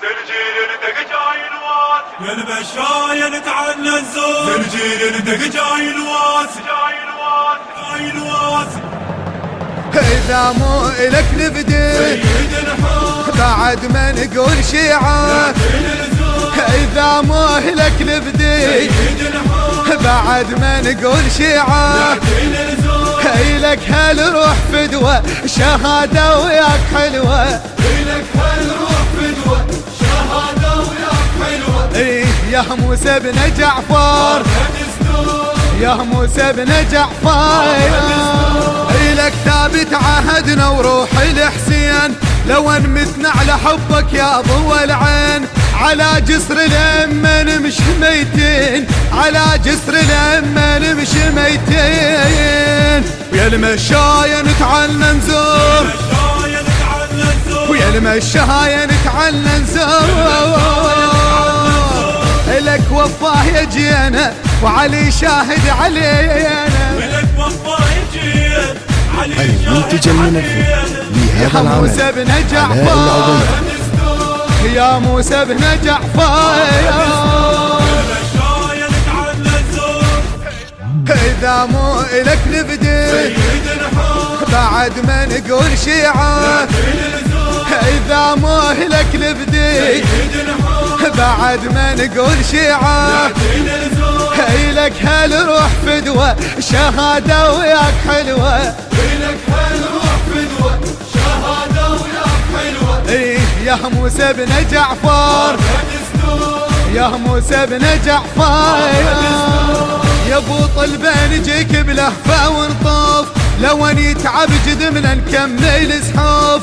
زنجير ندق جاي الواس يا المشاية نتعنى الزور زنجير ندق جاي الواس جاي الواس جاي الواس. إذا مو إلك نبدي سيد الحور بعد ما نقول شيعة، إذا مو إلك نبدي سيد الحور بعد ما نقول شيعة، إلك هالروح فدوة شهادة وياك حلوة، إلك هالروح فدوة شهادة وياك حلوة. إيه يا موسى بن جعفر يا موسى بن جعفر، إلك ثابت عهدنا وروح الحسين، لو انمتنا على حبك يا ضوى العين، على جسر الأمة نمشي ميتين، على جسر الأمة نمشي ميتين، ويا المشاية نتعنى نزور، ويا المشاية نتعنى نزور، إلك وفاه يجينا وعلي شاهد علينا، إلك وفاه يجينا علي المنتج المنفذ لهذا العمل موسى بن جعفر، يا موسى بن جعفر، إذا مو إلك نبدي بعد ما نقول شيعة، إذا مو إلك نبدي بعد ما نقول شيعة، إلك هالروح فدوة شهادة وياك حلوة، إلك هالروح فدوة شهادة وياك حلوة. إيه يا موسى بن جعفر يا موسى بن جعفر، يا ابو طلبه نجيك بلهفه ونطوف، لو ان يتعب جدمنا نكمل صحوف،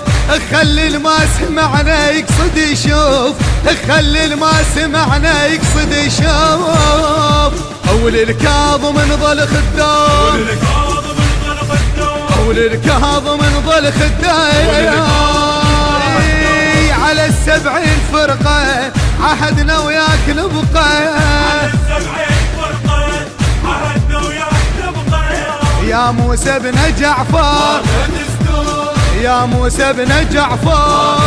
خلي الما سمعنا يقصد يشوف، خلي الما سمعنا يقصد يشوف، اول الكاظم نظل خدام، اول الكاظم نظل خدام، على السبعين فرقة عهدنا وياك نبقى، يا موسى بن جعفر يا موسى بن جعفر،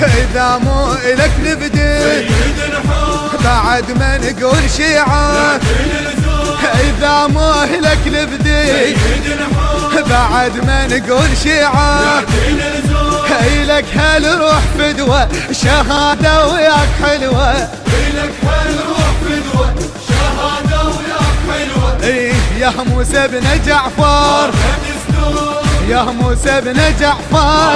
إذا مو إلك نبدي بعد ما نقول شيعة، إذا مو إلك نبدي بعد ما نقول شيعة، إلك هالروح فدوة شهادة وياك حلوة، إلك هالروح فدوة شهادة وياك حلوة. إيه يا موسى بن جعفر يا موسى بن جعفر،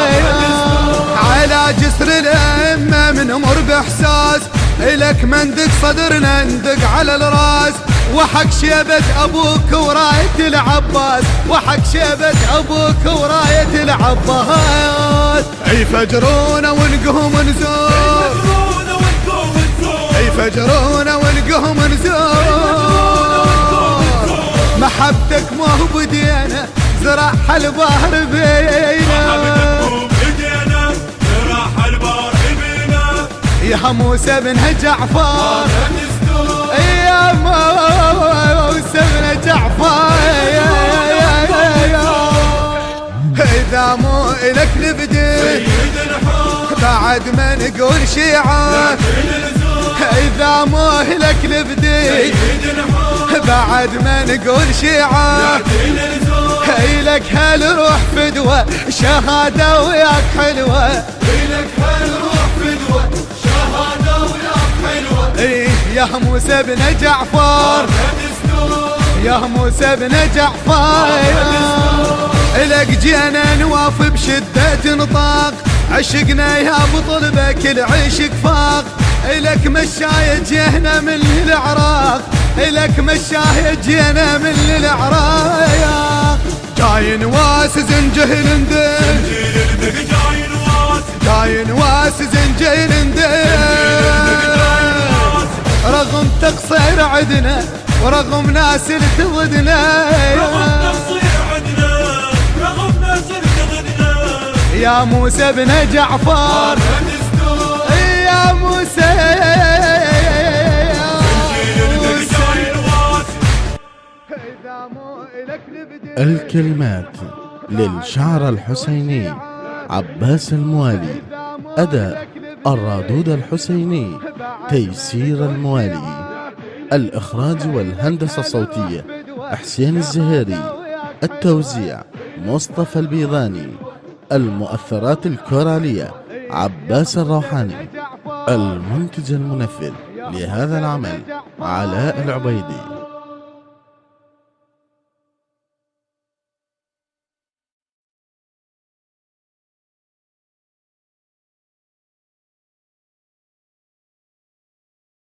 على جسر الأمة من أمر بإحساس، إلك مندق صدرنا ندق على الراس، وحق شيبة أبوك وراية العباس، وحق شيبة أبوك وراية العباس، أي فجرونا ونقوم نزور، أي فجرونا ونقوم نزور، محبتك ما هو بدينا زرعها البحر بينا، يا موسى بن جعفر يا موسى بن جعفر، إذا مو إلك نبدي بعد ما نقول شيعة، إذا مو إلك نبدي بعد ما نقول شيعة، إلك هالروح فدوة شهادة وياك حلوة، إلك هالروح فدوة شهادة وياك حلوة. إيه يا موسى بن جعفر يا موسى بن جعفر، إلك جينا نواف بشدة نطاق، عشقنا يا ابو طلبه كل عشق فاق، إلك مشاية جينا من العراق، إلك مشاية جينا من العراق، جاي نواس زنجهل ندق، جاي نواس زنجهل ندق، رغم تقصير عدنا ورغم ناس تضدنا، يا موسى بن جعفر يا موسى الكلمات للشعر الحسيني عباس الموالي. أداء الرادود الحسيني تيسير الموالي. الإخراج والهندسة الصوتية حسين الزهيري. التوزيع مصطفى البيضاني. المؤثرات الكورالية عباس الروحاني. المنتج المنفذ لهذا العمل علاء العبيدي.